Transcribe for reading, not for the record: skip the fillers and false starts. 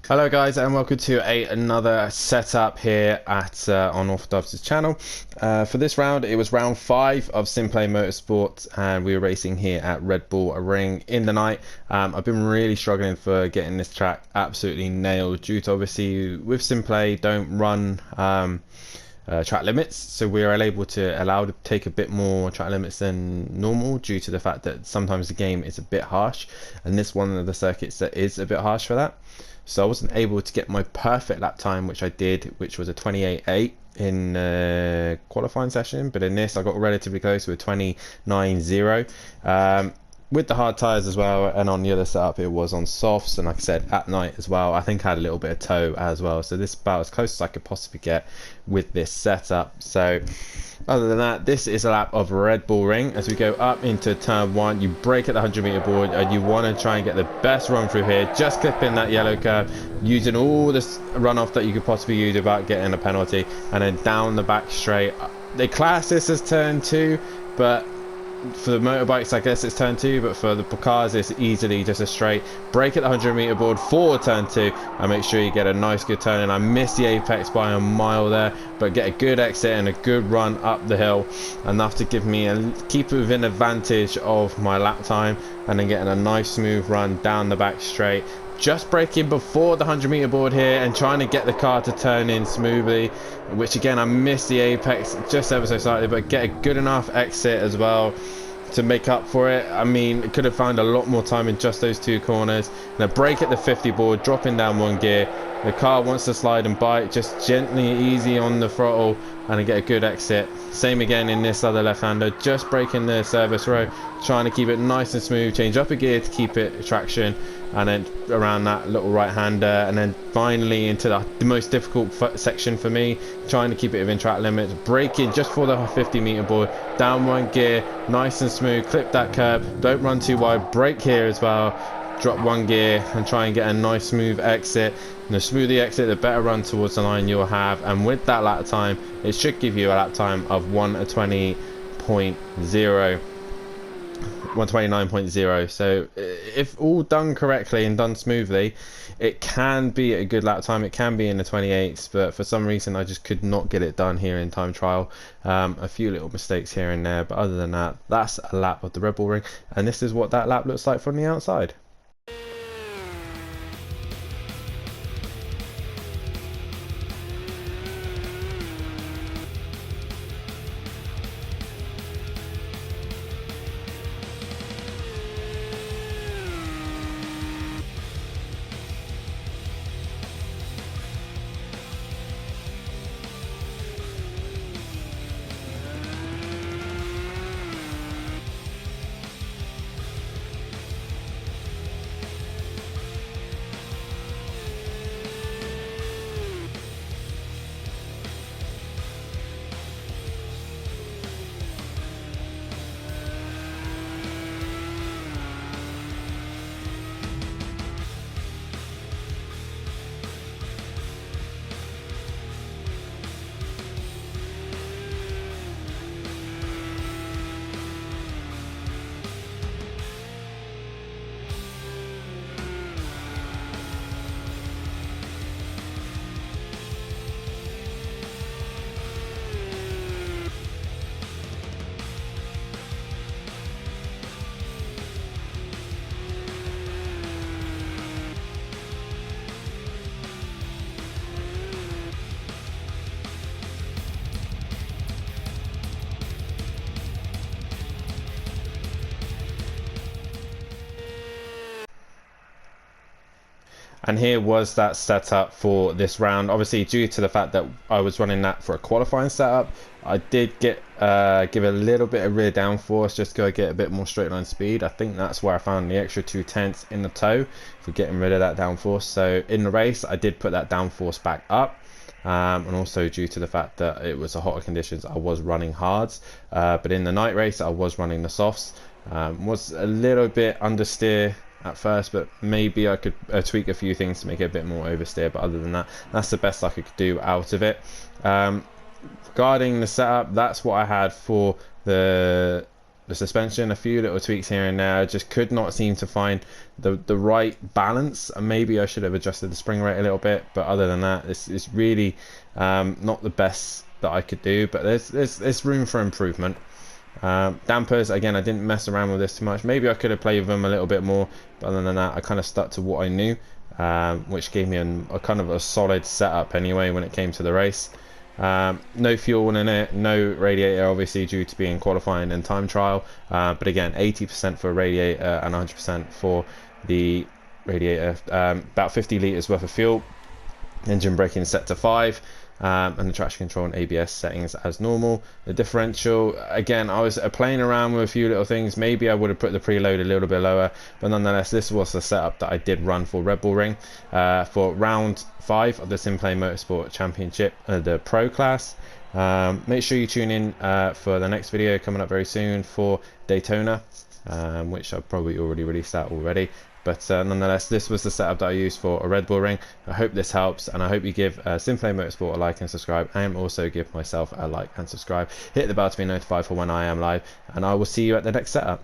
Hello guys, and welcome to another setup here at on Orthodox's channel. For this round, it was round 5 of Simplay Motorsport, and we were racing here at Redbull Ring in the night. I've been really struggling for getting this track absolutely nailed due to obviously with Simplay don't run track limits, so we are able to allow to take a bit more track limits than normal due to the fact that sometimes the game is a bit harsh, and this one of the circuits that is a bit harsh for that. So I wasn't able to get my perfect lap time, which I did, which was a 28.8 in qualifying session, but in this I got relatively close with a 29.0. With the hard tyres as well, and on the other setup it was on softs, and like I said, at night as well, I think I had a little bit of tow as well, so this is about as close as I could possibly get with this setup. So other than that, this is a lap of Redbull Ring. As we go up into turn 1, you brake at the 100-meter board, and you want to try and get the best run through here, just clipping that yellow curve, using all this runoff that you could possibly use without getting a penalty, and then down the back straight. They class this as turn 2, but for the motorbikes I guess it's turn 2, but for the cars it's easily just a straight. Brake at the 100-meter board for turn 2 and make sure you get a nice good turn. And I missed the apex by a mile there, but get a good exit and a good run up the hill, enough to give me keep it within advantage of my lap time, and then getting a nice smooth run down the back straight. Just braking before the 100-meter board here and trying to get the car to turn in smoothly, which again I missed the apex just ever so slightly, but get a good enough exit as well to make up for it. I mean, it could have found a lot more time in just those 2 corners. And a brake at the 50 board, dropping down 1 gear. The car wants to slide and bite, just gently, easy on the throttle, and I get a good exit. Same again in this other left-hander, just braking the service row, trying to keep it nice and smooth, change up a gear to keep it traction, and then around that little right-hander, and then finally into the most difficult section for me, trying to keep it within track limits, braking just for the 50-meter board, down 1 gear, nice and smooth, clip that curb, don't run too wide, brake here as well, drop 1 gear and try and get a nice smooth exit. And the smoother you exit, the better run towards the line you'll have, and with that lap time it should give you a lap time of 129.0. So if all done correctly and done smoothly, it can be a good lap time. It can be in the 28s, but for some reason I just could not get it done here in time trial. A few little mistakes here and there, but other than that, that's a lap of the Redbull Ring, and this is what that lap looks like from the outside. And here was that setup for this round. Obviously, due to the fact that I was running that for a qualifying setup, I did get give a little bit of rear downforce just to get a bit more straight line speed. I think that's where I found the extra 2/10 in the toe for getting rid of that downforce. So in the race, I did put that downforce back up. And also due to the fact that it was a hotter conditions, I was running hards, but in the night race I was running the softs. Was a little bit understeer at first, but maybe I could tweak a few things to make it a bit more oversteer, but other than that, that's the best I could do out of it. Regarding the setup, that's what I had for the the suspension, a few little tweaks here and there. I just could not seem to find the right balance, and maybe I should have adjusted the spring rate a little bit, but other than that, it's really not the best that I could do, but there's room for improvement. Dampers, again, I didn't mess around with this too much. Maybe I could have played with them a little bit more, but other than that, I kind of stuck to what I knew, which gave me a kind of a solid setup anyway when it came to the race. No fuel in it, no radiator, obviously, due to being qualifying and time trial, but again, 80% for radiator and 100% for the radiator. About 50 litres worth of fuel, engine braking set to 5, and the traction control and ABS settings as normal. The differential, again, I was playing around with a few little things. Maybe I would have put the preload a little bit lower, but nonetheless, this was the setup that I did run for Red Bull Ring for round 5 of the Simplay Motorsport Championship, the Pro class. Make sure you tune in for the next video coming up very soon for Daytona, which I've probably already released that already. But nonetheless, this was the setup that I used for a Red Bull Ring. I hope this helps, and I hope you give Simplay Motorsport a like and subscribe, and also give myself a like and subscribe. Hit the bell to be notified for when I am live, and I will see you at the next setup.